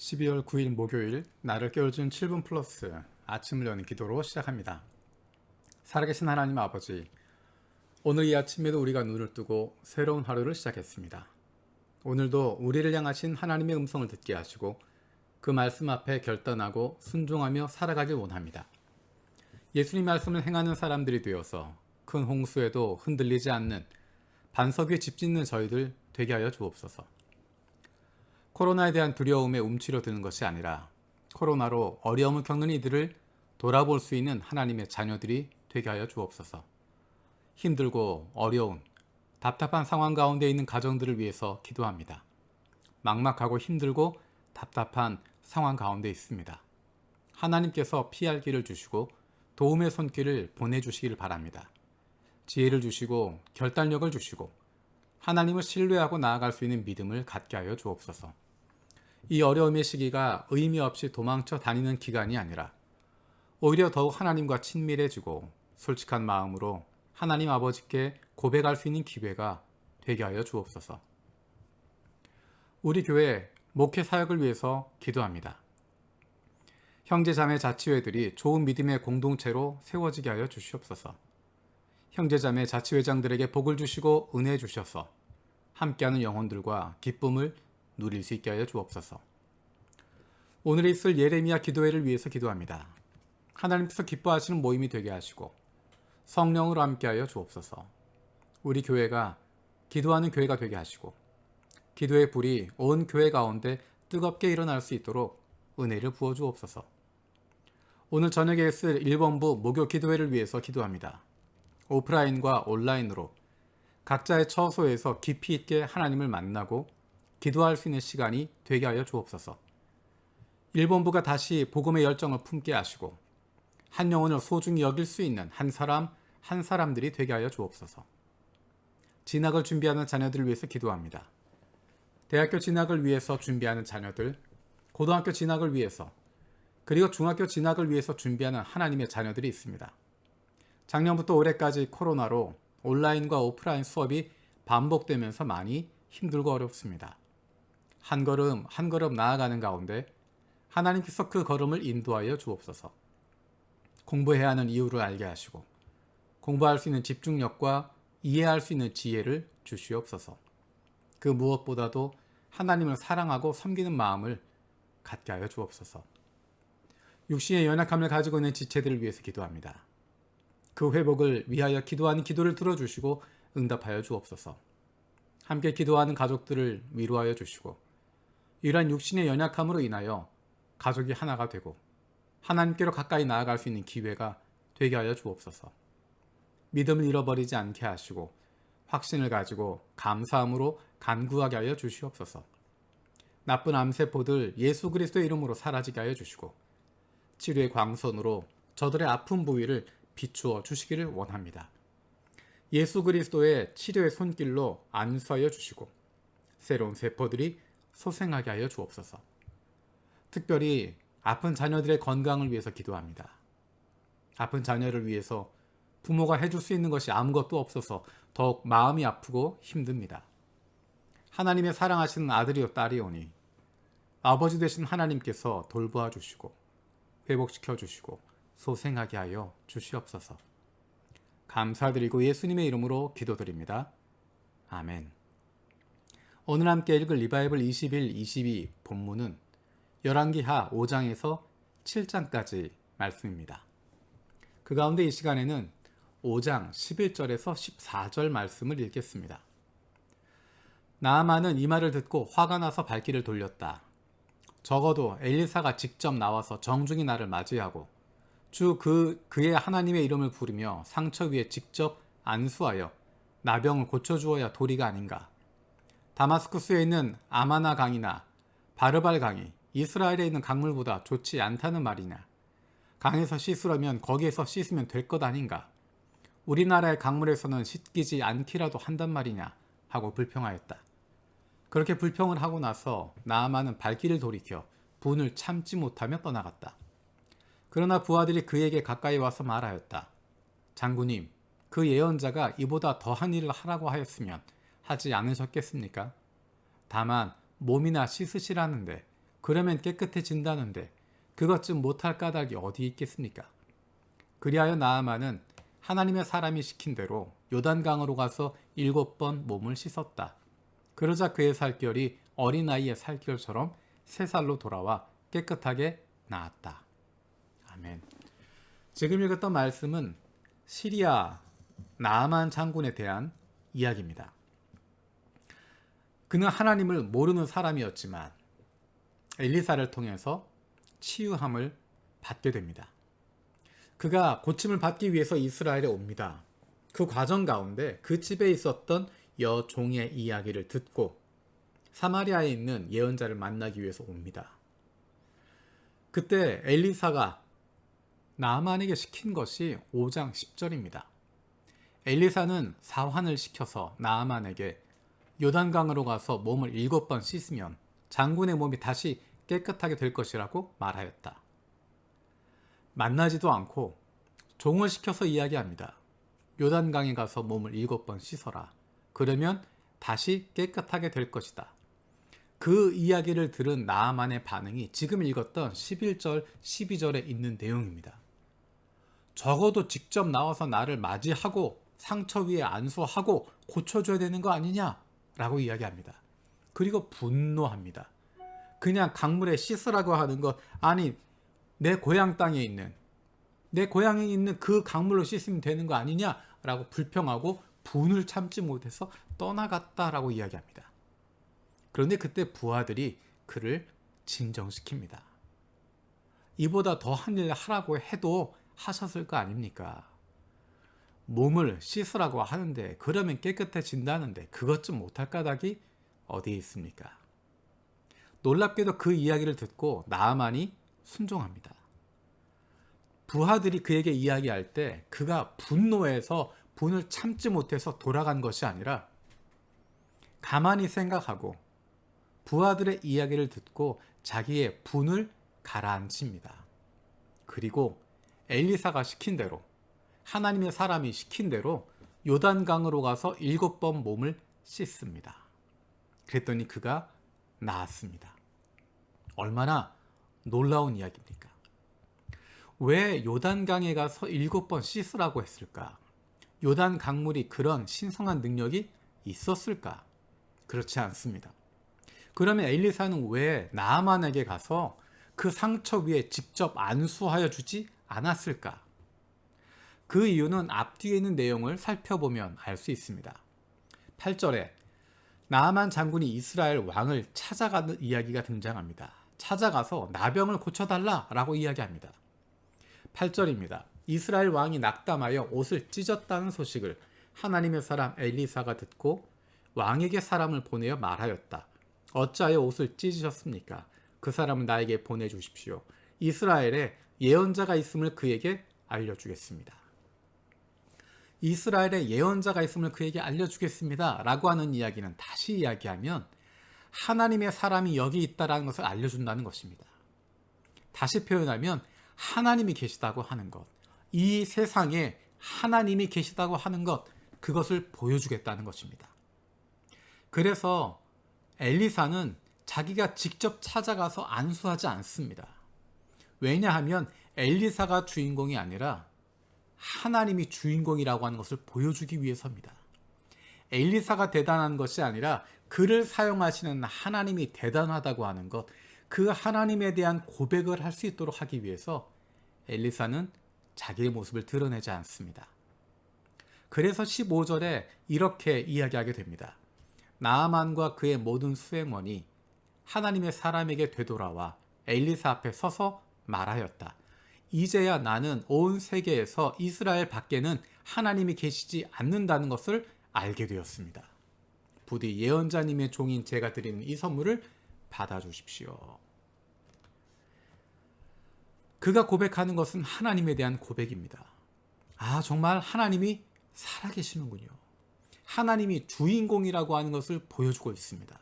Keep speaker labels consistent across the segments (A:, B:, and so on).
A: 12월 9일 목요일 나를 깨워준 7분 플러스 아침을 여는 기도로 시작합니다. 살아계신 하나님 아버지, 오늘 이 아침에도 우리가 눈을 뜨고 새로운 하루를 시작했습니다. 오늘도 우리를 향하신 하나님의 음성을 듣게 하시고 그 말씀 앞에 결단하고 순종하며 살아가길 원합니다. 예수님 말씀을 행하는 사람들이 되어서 큰 홍수에도 흔들리지 않는 반석 위에 집 짓는 저희들 되게 하여 주옵소서. 코로나에 대한 두려움에 움츠러드는 것이 아니라 코로나로 어려움을 겪는 이들을 돌아볼 수 있는 하나님의 자녀들이 되게 하여 주옵소서. 힘들고 어려운 답답한 상황 가운데 있는 가정들을 위해서 기도합니다. 막막하고 힘들고 답답한 상황 가운데 있습니다. 하나님께서 피할 길을 주시고 도움의 손길을 보내주시기를 바랍니다. 지혜를 주시고 결단력을 주시고 하나님을 신뢰하고 나아갈 수 있는 믿음을 갖게 하여 주옵소서. 이 어려움의 시기가 의미 없이 도망쳐 다니는 기간이 아니라 오히려 더욱 하나님과 친밀해지고 솔직한 마음으로 하나님 아버지께 고백할 수 있는 기회가 되게 하여 주옵소서. 우리 교회 목회 사역을 위해서 기도합니다. 형제자매 자치회들이 좋은 믿음의 공동체로 세워지게 하여 주시옵소서. 형제자매 자치회장들에게 복을 주시고 은혜 주셔서 함께하는 영혼들과 기쁨을 누릴 수 있게 하여 주옵소서. 오늘 있을 예레미야 기도회를 위해서 기도합니다. 하나님께서 기뻐하시는 모임이 되게 하시고 성령으로 함께하여 주옵소서. 우리 교회가 기도하는 교회가 되게 하시고 기도의 불이 온 교회 가운데 뜨겁게 일어날 수 있도록 은혜를 부어 주옵소서. 오늘 저녁에 있을 1번부 목요 기도회를 위해서 기도합니다. 오프라인과 온라인으로 각자의 처소에서 깊이 있게 하나님을 만나고 기도할 수 있는 시간이 되게 하여 주옵소서. 1본부가 다시 복음의 열정을 품게 하시고 한 영혼을 소중히 여길 수 있는 한 사람 한 사람들이 되게 하여 주옵소서. 진학을 준비하는 자녀들을 위해서 기도합니다. 대학교 진학을 위해서 준비하는 자녀들, 고등학교 진학을 위해서, 그리고 중학교 진학을 위해서 준비하는 하나님의 자녀들이 있습니다. 작년부터 올해까지 코로나로 온라인과 오프라인 수업이 반복되면서 많이 힘들고 어렵습니다. 한 걸음 한 걸음 나아가는 가운데 하나님께서 그 걸음을 인도하여 주옵소서. 공부해야 하는 이유를 알게 하시고 공부할 수 있는 집중력과 이해할 수 있는 지혜를 주시옵소서. 그 무엇보다도 하나님을 사랑하고 섬기는 마음을 갖게 하여 주옵소서. 육신의 연약함을 가지고 있는 지체들을 위해서 기도합니다. 그 회복을 위하여 기도하는 기도를 들어주시고 응답하여 주옵소서. 함께 기도하는 가족들을 위로하여 주시고 이러한 육신의 연약함으로 인하여 가족이 하나가 되고 하나님께로 가까이 나아갈 수 있는 기회가 되게 하여 주옵소서. 믿음을 잃어버리지 않게 하시고 확신을 가지고 감사함으로 간구하게 하여 주시옵소서. 나쁜 암세포들 예수 그리스도의 이름으로 사라지게 하여 주시고 치료의 광선으로 저들의 아픈 부위를 비추어 주시기를 원합니다. 예수 그리스도의 치료의 손길로 안수하여 주시고 새로운 세포들이 소생하게 하여 주옵소서. 특별히 아픈 자녀들의 건강을 위해서 기도합니다. 아픈 자녀를 위해서 부모가 해줄 수 있는 것이 아무것도 없어서 더욱 마음이 아프고 힘듭니다. 하나님의 사랑하시는 아들이요 딸이오니 아버지 되신 하나님께서 돌보아 주시고 회복시켜 주시고 소생하게 하여 주시옵소서. 감사드리고 예수님의 이름으로 기도드립니다. 아멘. 오늘 함께 읽을 리바이블 21, 22 본문은 열왕기하 5장에서 7장까지 말씀입니다. 그 가운데 이 시간에는 5장 11절에서 14절 말씀을 읽겠습니다. 나아만은 이 말을 듣고 화가 나서 발길을 돌렸다. 적어도 엘리사가 직접 나와서 정중히 나를 맞이하고 그의 하나님의 이름을 부르며 상처 위에 직접 안수하여 나병을 고쳐주어야 도리가 아닌가. 다마스쿠스에 있는 아마나 강이나 바르발 강이 이스라엘에 있는 강물보다 좋지 않다는 말이냐. 강에서 씻으려면 거기에서 씻으면 될 것 아닌가. 우리나라의 강물에서는 씻기지 않기라도 한단 말이냐 하고 불평하였다. 그렇게 불평을 하고 나서 나아만은 발길을 돌이켜 분을 참지 못하며 떠나갔다. 그러나 부하들이 그에게 가까이 와서 말하였다. 장군님, 그 예언자가 이보다 더한 일을 하라고 하였으면 하지 않으셨겠습니까? 다만 몸이나 씻으시라는데 그러면 깨끗해진다는데 그것 좀 못할 까닭이 어디 있겠습니까? 그리하여 나아만은 하나님의 사람이 시킨 대로 요단강으로 가서 7번 몸을 씻었다. 그러자 그의 살결이 어린아이의 살결처럼 새 살로 돌아와 깨끗하게 나았다. 아멘. 지금 읽었던 말씀은 시리아 나아만 장군에 대한 이야기입니다. 그는 하나님을 모르는 사람이었지만 엘리사를 통해서 치유함을 받게 됩니다. 그가 고침을 받기 위해서 이스라엘에 옵니다. 그 과정 가운데 그 집에 있었던 여종의 이야기를 듣고 사마리아에 있는 예언자를 만나기 위해서 옵니다. 그때 엘리사가 나아만에게 시킨 것이 5장 10절입니다. 엘리사는 사환을 시켜서 나아만에게 요단강으로 가서 몸을 7번 씻으면 장군의 몸이 다시 깨끗하게 될 것이라고 말하였다. 만나지도 않고 종을 시켜서 이야기합니다. 요단강에 가서 몸을 7번 씻어라. 그러면 다시 깨끗하게 될 것이다. 그 이야기를 들은 나아만의 반응이 지금 읽었던 11절, 12절에 있는 내용입니다. 적어도 직접 나와서 나를 맞이하고 상처 위에 안수하고 고쳐줘야 되는 거 아니냐? 라고 이야기합니다. 그리고 분노합니다. 그냥 강물에 씻으라고 하는 것, 아니 내 고향 땅에 있는 내 고향에 있는 그 강물로 씻으면 되는 거 아니냐라고 불평하고 분을 참지 못해서 떠나갔다라고 이야기합니다. 그런데 그때 부하들이 그를 진정시킵니다. 이보다 더한 일 하라고 해도 하셨을 거 아닙니까? 몸을 씻으라고 하는데 그러면 깨끗해진다는데 그것 좀 못할 까닭이 어디에 있습니까? 놀랍게도 그 이야기를 듣고 나아만이 순종합니다. 부하들이 그에게 이야기할 때 그가 분노해서 분을 참지 못해서 돌아간 것이 아니라 가만히 생각하고 부하들의 이야기를 듣고 자기의 분을 가라앉힙니다. 그리고 엘리사가 시킨 대로 하나님의 사람이 시킨 대로 요단강으로 가서 7번 몸을 씻습니다. 그랬더니 그가 나았습니다. 얼마나 놀라운 이야기입니까? 왜 요단강에 가서 7번 씻으라고 했을까? 요단 강물이 그런 신성한 능력이 있었을까? 그렇지 않습니다. 그러면 엘리사는 왜 나아만에게 가서 그 상처 위에 직접 안수하여 주지 않았을까? 그 이유는 앞뒤에 있는 내용을 살펴보면 알 수 있습니다. 8절에 나아만 장군이 이스라엘 왕을 찾아가는 이야기가 등장합니다. 찾아가서 나병을 고쳐달라라고 이야기합니다. 8절입니다. 이스라엘 왕이 낙담하여 옷을 찢었다는 소식을 하나님의 사람 엘리사가 듣고 왕에게 사람을 보내어 말하였다. 어찌하여 옷을 찢으셨습니까? 그 사람을 나에게 보내주십시오. 이스라엘에 예언자가 있음을 그에게 알려주겠습니다. 이스라엘에 예언자가 있음을 그에게 알려주겠습니다. 라고 하는 이야기는 다시 이야기하면 하나님의 사람이 여기 있다는 것을 알려준다는 것입니다. 다시 표현하면 하나님이 계시다고 하는 것, 이 세상에 하나님이 계시다고 하는 것, 그것을 보여주겠다는 것입니다. 그래서 엘리사는 자기가 직접 찾아가서 안수하지 않습니다. 왜냐하면 엘리사가 주인공이 아니라 하나님이 주인공이라고 하는 것을 보여주기 위해서입니다. 엘리사가 대단한 것이 아니라 그를 사용하시는 하나님이 대단하다고 하는 것, 그 하나님에 대한 고백을 할 수 있도록 하기 위해서 엘리사는 자기의 모습을 드러내지 않습니다. 그래서 15절에 이렇게 이야기하게 됩니다. 나아만과 그의 모든 수행원이 하나님의 사람에게 되돌아와 엘리사 앞에 서서 말하였다. 이제야 나는 온 세계에서 이스라엘 밖에는 하나님이 계시지 않는다는 것을 알게 되었습니다. 부디 예언자님의 종인 제가 드리는 이 선물을 받아주십시오. 그가 고백하는 것은 하나님에 대한 고백입니다. 아, 정말 하나님이 살아계시는군요. 하나님이 주인공이라고 하는 것을 보여주고 있습니다.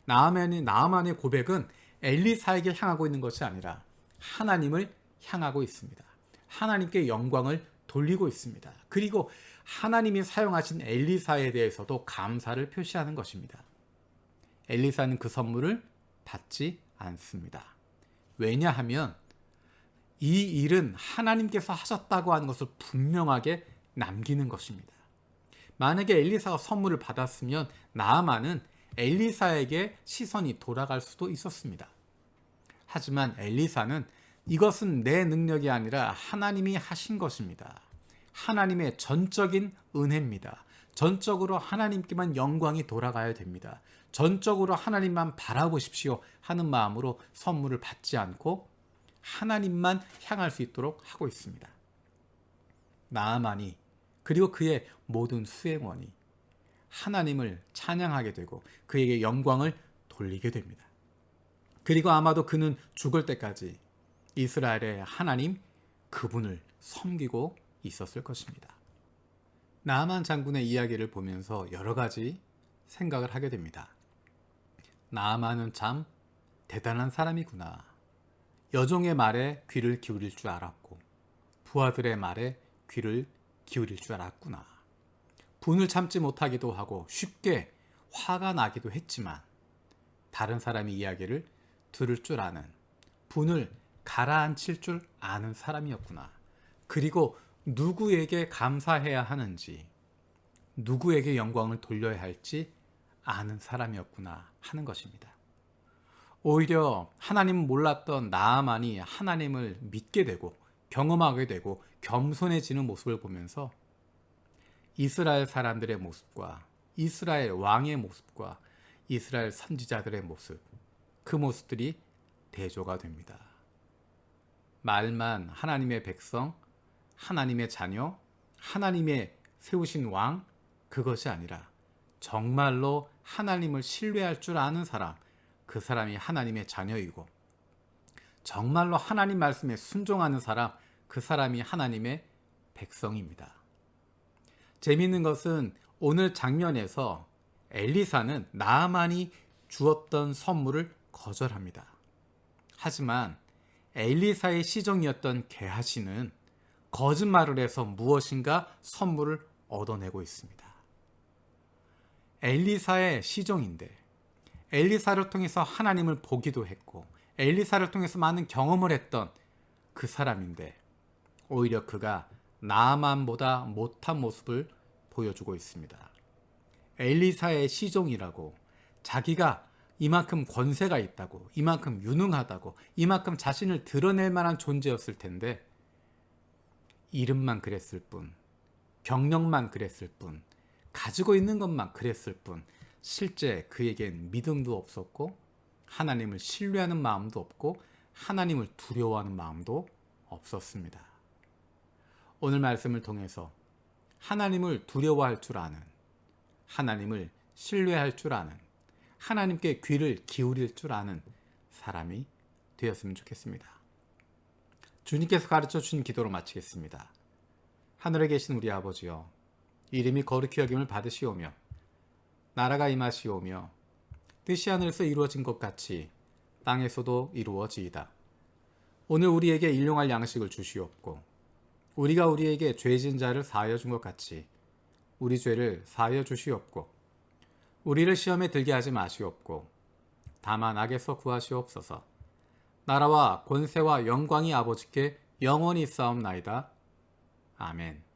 A: 나아만의 고백은 엘리사에게 향하고 있는 것이 아니라 하나님을 향하고 있습니다. 하나님께 영광을 돌리고 있습니다. 그리고 하나님이 사용하신 엘리사에 대해서도 감사를 표시하는 것입니다. 엘리사는 그 선물을 받지 않습니다. 왜냐하면 이 일은 하나님께서 하셨다고 하는 것을 분명하게 남기는 것입니다. 만약에 엘리사가 선물을 받았으면 나아만은 엘리사에게 시선이 돌아갈 수도 있었습니다. 하지만 엘리사는 이것은 내 능력이 아니라 하나님이 하신 것입니다. 하나님의 전적인 은혜입니다. 전적으로 하나님께만 영광이 돌아가야 됩니다. 전적으로 하나님만 바라보십시오 하는 마음으로 선물을 받지 않고 하나님만 향할 수 있도록 하고 있습니다. 나아만이 그리고 그의 모든 수행원이 하나님을 찬양하게 되고 그에게 영광을 돌리게 됩니다. 그리고 아마도 그는 죽을 때까지 이스라엘의 하나님 그분을 섬기고 있었을 것입니다. 나아만 장군의 이야기를 보면서 여러 가지 생각을 하게 됩니다. 나아만은 참 대단한 사람이구나. 여종의 말에 귀를 기울일 줄 알았고 부하들의 말에 귀를 기울일 줄 알았구나. 분을 참지 못하기도 하고 쉽게 화가 나기도 했지만 다른 사람의 이야기를 들을 줄 아는, 분을 가라앉힐 줄 아는 사람이었구나. 그리고 누구에게 감사해야 하는지, 누구에게 영광을 돌려야 할지 아는 사람이었구나 하는 것입니다. 오히려 하나님을 몰랐던 나아만이 하나님을 믿게 되고 경험하게 되고 겸손해지는 모습을 보면서 이스라엘 사람들의 모습과 이스라엘 왕의 모습과 이스라엘 선지자들의 모습, 그 모습들이 대조가 됩니다. 말만 하나님의 백성, 하나님의 자녀, 하나님의 세우신 왕, 그것이 아니라 정말로 하나님을 신뢰할 줄 아는 사람, 그 사람이 하나님의 자녀이고 정말로 하나님 말씀에 순종하는 사람, 그 사람이 하나님의 백성입니다. 재미있는 것은 오늘 장면에서 엘리사는 나아만이 주었던 선물을 거절합니다. 하지만 엘리사의 시종이었던 게하시는 거짓말을 해서 무엇인가 선물을 얻어내고 있습니다. 엘리사의 시종인데 엘리사를 통해서 하나님을 보기도 했고 엘리사를 통해서 많은 경험을 했던 그 사람인데 오히려 그가 나아만보다 못한 모습을 보여주고 있습니다. 엘리사의 시종이라고 자기가 이만큼 권세가 있다고, 이만큼 유능하다고, 이만큼 자신을 드러낼 만한 존재였을 텐데 이름만 그랬을 뿐, 경력만 그랬을 뿐, 가지고 있는 것만 그랬을 뿐 실제 그에겐 믿음도 없었고 하나님을 신뢰하는 마음도 없고 하나님을 두려워하는 마음도 없었습니다. 오늘 말씀을 통해서 하나님을 두려워할 줄 아는, 하나님을 신뢰할 줄 아는, 하나님께 귀를 기울일 줄 아는 사람이 되었으면 좋겠습니다. 주님께서 가르쳐 주신 기도로 마치겠습니다. 하늘에 계신 우리 아버지여, 이름이 거룩히 여김을 받으시오며 나라가 임하시오며 뜻이 하늘에서 이루어진 것 같이 땅에서도 이루어지이다. 오늘 우리에게 일용할 양식을 주시옵고 우리가 우리에게 죄진 자를 사하여 준 것 같이 우리 죄를 사하여 주시옵고 우리를 시험에 들게 하지 마시옵고 다만 악에서 구하시옵소서. 나라와 권세와 영광이 아버지께 영원히 있사옵나이다. 아멘.